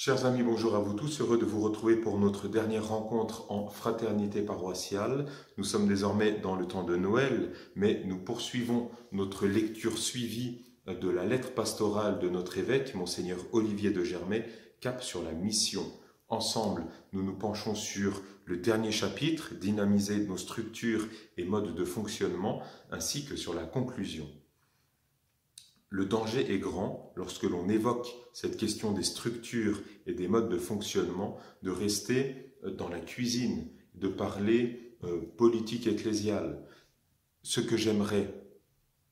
Chers amis, bonjour à vous tous, heureux de vous retrouver pour notre dernière rencontre en fraternité paroissiale. Nous sommes désormais dans le temps de Noël, mais nous poursuivons notre lecture suivie de la lettre pastorale de notre évêque, Monseigneur Olivier de Germay, Cap sur la mission. Ensemble, nous nous penchons sur le dernier chapitre, dynamiser nos structures et modes de fonctionnement, ainsi que sur la conclusion. Le danger est grand, lorsque l'on évoque cette question des structures et des modes de fonctionnement, de rester dans la cuisine, de parler politique ecclésiale. Ce que j'aimerais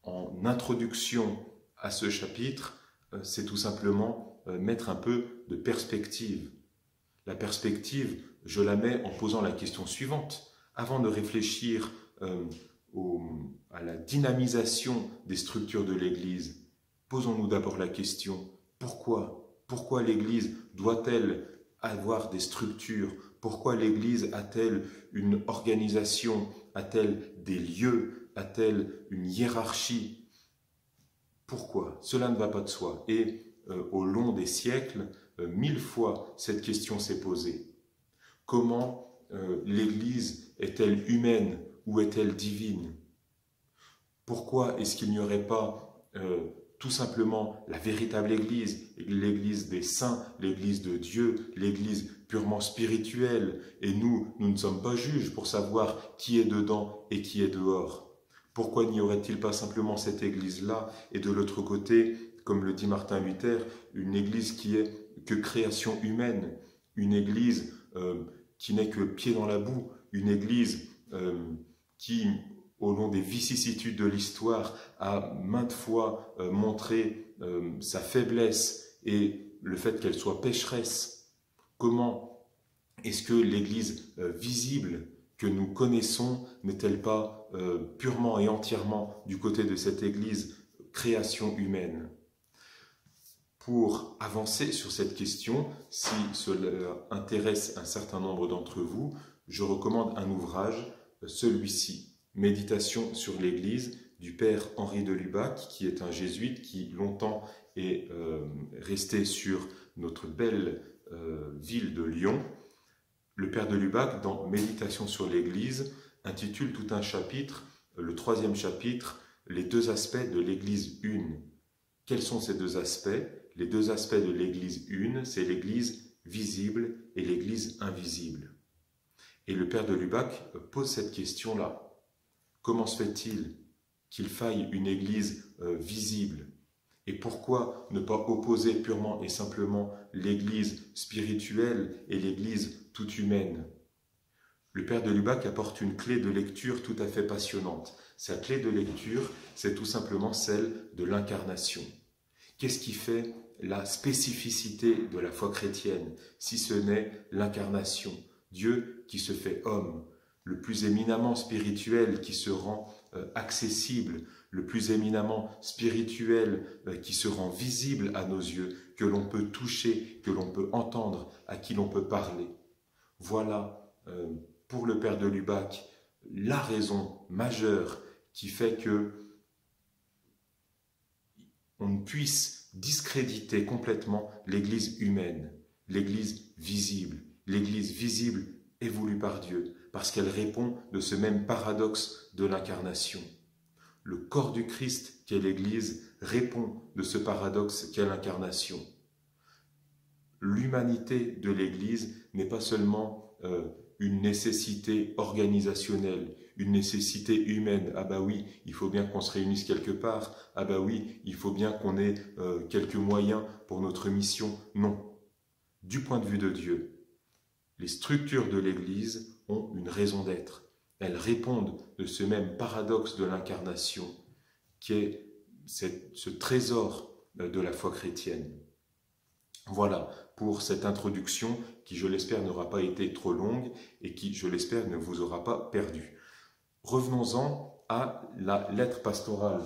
en introduction à ce chapitre, c'est tout simplement mettre un peu de perspective. La perspective, je la mets en posant la question suivante. Avant de réfléchir à la dynamisation des structures de l'Église, posons-nous d'abord la question, pourquoi l'Église doit-elle avoir des structures? Pourquoi l'Église a-t-elle une organisation? A-t-elle des lieux? A-t-elle une hiérarchie? Pourquoi? Cela ne va pas de soi. Et au long des siècles, 1000 fois cette question s'est posée. Comment l'Église est-elle humaine ou est-elle divine? Pourquoi est-ce qu'il n'y aurait pas tout simplement la véritable Église, l'Église des saints, l'Église de Dieu, l'Église purement spirituelle, et nous ne sommes pas juges pour savoir qui est dedans et qui est dehors. Pourquoi n'y aurait-il pas simplement cette Église-là, et de l'autre côté, comme le dit Martin Luther, une Église qui est que création humaine, une Église qui n'est que pied dans la boue, une Église qui, au long des vicissitudes de l'histoire, a maintes fois montré sa faiblesse et le fait qu'elle soit pécheresse. Comment est-ce que l'Église visible que nous connaissons n'est-elle pas purement et entièrement du côté de cette Église création humaine? Pour avancer sur cette question, si cela intéresse un certain nombre d'entre vous, je recommande un ouvrage, celui-ci, Méditation sur l'Église, du père Henri de Lubac, qui est un jésuite qui longtemps est resté sur notre belle ville de Lyon. Le père de Lubac, dans Méditation sur l'Église, intitule tout un chapitre, le 3e chapitre, les 2 aspects de l'Église une. Quels sont ces 2 aspects? Les 2 aspects de l'Église une, c'est l'Église visible et l'Église invisible. Et le père de Lubac pose cette question-là. Comment se fait-il qu'il faille une Église visible? Et pourquoi ne pas opposer purement et simplement l'Église spirituelle et l'Église toute humaine? Le père de Lubac apporte une clé de lecture tout à fait passionnante. Sa clé de lecture, c'est tout simplement celle de l'incarnation. Qu'est-ce qui fait la spécificité de la foi chrétienne, si ce n'est l'incarnation? Dieu qui se fait homme, le plus éminemment spirituel qui se rend accessible, le plus éminemment spirituel qui se rend visible à nos yeux, que l'on peut toucher, que l'on peut entendre, à qui l'on peut parler. Voilà, pour le père de Lubac, la raison majeure qui fait que on ne puisse discréditer complètement l'Église humaine, l'Église visible. L'Église visible est voulue par Dieu, parce qu'elle répond de ce même paradoxe de l'incarnation. Le corps du Christ qu'est l'Église répond de ce paradoxe qu'est l'incarnation. L'humanité de l'Église n'est pas seulement une nécessité organisationnelle, une nécessité humaine. Ah bah oui, il faut bien qu'on se réunisse quelque part. Ah bah oui, il faut bien qu'on ait quelques moyens pour notre mission. Non. Du point de vue de Dieu, les structures de l'Église ont une raison d'être. Elles répondent de ce même paradoxe de l'incarnation qui est ce trésor de la foi chrétienne. Voilà pour cette introduction qui, je l'espère, n'aura pas été trop longue et qui, je l'espère, ne vous aura pas perdu. Revenons-en à la lettre pastorale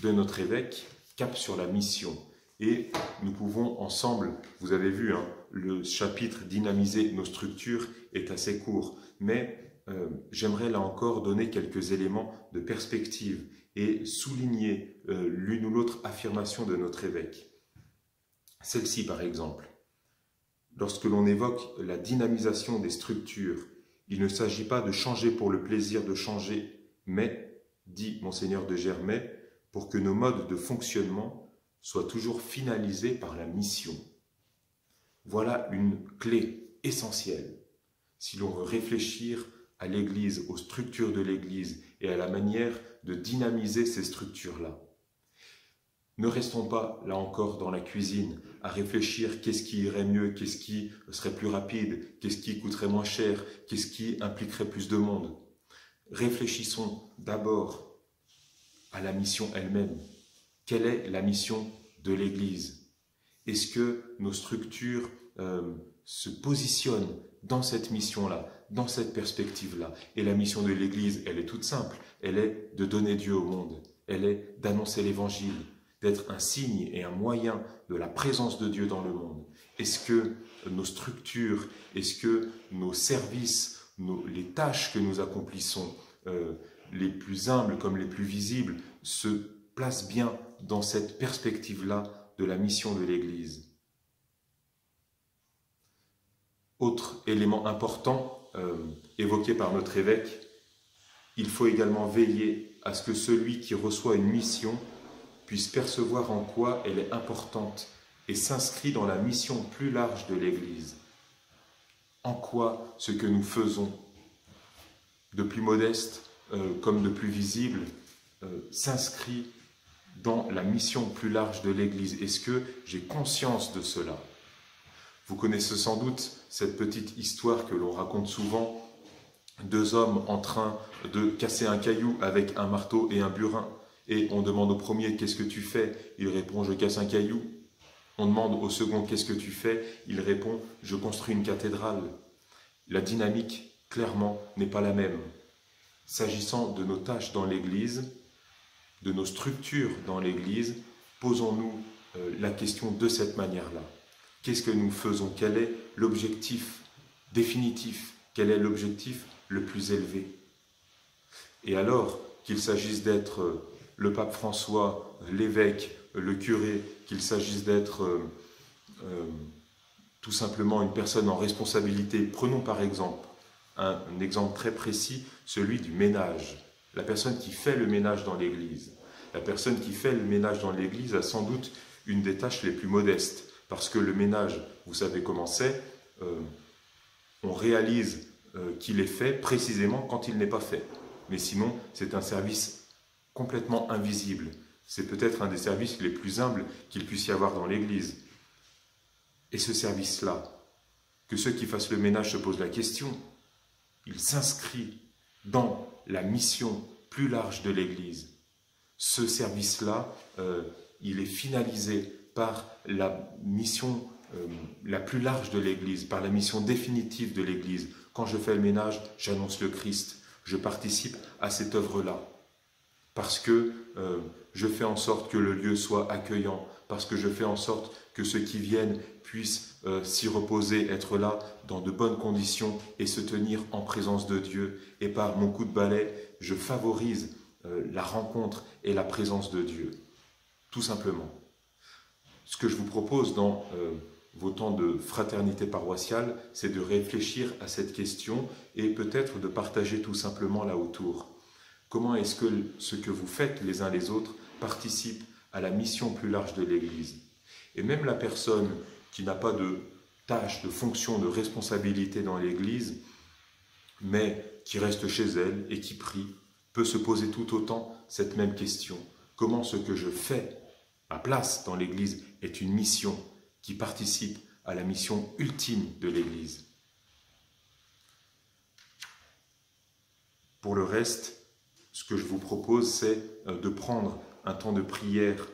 de notre évêque, Cap sur la mission. Et nous pouvons ensemble, vous avez vu, le chapitre « Dynamiser nos structures » est assez court, mais j'aimerais là encore donner quelques éléments de perspective et souligner l'une ou l'autre affirmation de notre évêque. Celle-ci, par exemple. lorsque l'on évoque la dynamisation des structures, il ne s'agit pas de changer pour le plaisir de changer, mais, dit Monseigneur de Germay, pour que nos modes de fonctionnement soient toujours finalisés par la mission. Voilà une clé essentielle. Si l'on veut réfléchir à l'Église, aux structures de l'Église et à la manière de dynamiser ces structures-là. Ne restons pas, là encore, dans la cuisine, à réfléchir qu'est-ce qui irait mieux, qu'est-ce qui serait plus rapide, qu'est-ce qui coûterait moins cher, qu'est-ce qui impliquerait plus de monde. Réfléchissons d'abord à la mission elle-même. Quelle est la mission de l'Église? Est-ce que nos structures se positionnent dans cette mission-là, dans cette perspective-là? Et la mission de l'Église, elle est toute simple. Elle est de donner Dieu au monde. Elle est d'annoncer l'Évangile, d'être un signe et un moyen de la présence de Dieu dans le monde. Est-ce que nos structures, est-ce que nos services, les tâches que nous accomplissons, les plus humbles comme les plus visibles, se placent bien dans cette perspective-là de la mission de l'Église? Autre élément important évoqué par notre évêque, il faut également veiller à ce que celui qui reçoit une mission puisse percevoir en quoi elle est importante et s'inscrit dans la mission plus large de l'Église. En quoi ce que nous faisons, de plus modeste comme de plus visible, s'inscrit dans la mission plus large de l'Église. Est-ce que j'ai conscience de cela? Vous connaissez sans doute cette petite histoire que l'on raconte souvent, deux hommes en train de casser un caillou avec un marteau et un burin. Et on demande au premier, qu'est-ce que tu fais? Il répond, je casse un caillou. On demande au second, qu'est-ce que tu fais? Il répond, je construis une cathédrale. La dynamique, clairement, n'est pas la même. S'agissant de nos tâches dans l'Église, de nos structures dans l'Église, posons-nous la question de cette manière-là. Qu'est-ce que nous faisons? Quel est l'objectif définitif? Quel est l'objectif le plus élevé? Et alors, qu'il s'agisse d'être le pape François, l'évêque, le curé, qu'il s'agisse d'être tout simplement une personne en responsabilité. Prenons par exemple un exemple très précis, celui du ménage. La personne qui fait le ménage dans l'Église. La personne qui fait le ménage dans l'Église a sans doute une des tâches les plus modestes, parce que le ménage, vous savez comment c'est, on réalise qu'il est fait précisément quand il n'est pas fait. Mais sinon, c'est un service complètement invisible. C'est peut-être un des services les plus humbles qu'il puisse y avoir dans l'Église. Et ce service-là, que ceux qui fassent le ménage se posent la question, il s'inscrit dans la mission plus large de l'Église. Ce service-là, il est finalisé par la mission la plus large de l'Église, par la mission définitive de l'Église. Quand je fais le ménage, j'annonce le Christ. Je participe à cette œuvre-là. Parce que je fais en sorte que le lieu soit accueillant, parce que je fais en sorte que ceux qui viennent puissent s'y reposer, être là dans de bonnes conditions et se tenir en présence de Dieu. Et par mon coup de balai, je favorise la rencontre et la présence de Dieu. Tout simplement. Ce que je vous propose dans vos temps de fraternité paroissiale, c'est de réfléchir à cette question et peut-être de partager tout simplement là autour. Comment est-ce que ce que vous faites les uns les autres participe à la mission plus large de l'Église? Et même la personne qui n'a pas de tâche, de fonction, de responsabilité dans l'Église, mais qui reste chez elle et qui prie, peut se poser tout autant cette même question. Comment ce que je fais, ma place dans l'Église, est une mission qui participe à la mission ultime de l'Église? Pour le reste, ce que je vous propose, c'est de prendre un temps de prière,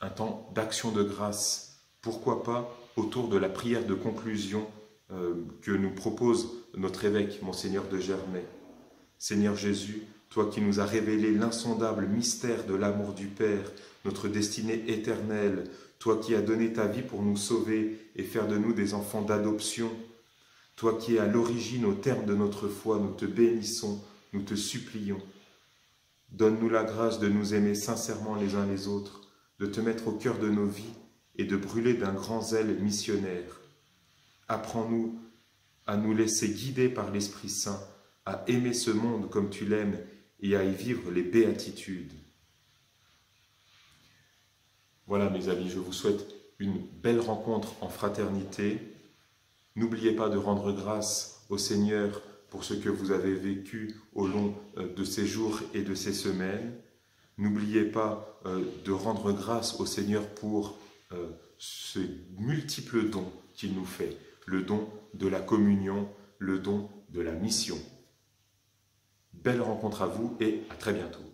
un temps d'action de grâce. Pourquoi pas autour de la prière de conclusion que nous propose notre évêque, Monseigneur de Germay. Seigneur Jésus, toi qui nous as révélé l'insondable mystère de l'amour du Père, notre destinée éternelle, toi qui as donné ta vie pour nous sauver et faire de nous des enfants d'adoption, toi qui es à l'origine, au terme de notre foi, nous te bénissons, nous te supplions. Donne-nous la grâce de nous aimer sincèrement les uns les autres, de te mettre au cœur de nos vies et de brûler d'un grand zèle missionnaire. Apprends-nous à nous laisser guider par l'Esprit Saint, à aimer ce monde comme tu l'aimes et à y vivre les béatitudes. Voilà mes amis, je vous souhaite une belle rencontre en fraternité. N'oubliez pas de rendre grâce au Seigneur pour ce que vous avez vécu au long de ces jours et de ces semaines. N'oubliez pas de rendre grâce au Seigneur pour ce multiple don qu'il nous fait, le don de la communion, le don de la mission. Belle rencontre à vous et à très bientôt.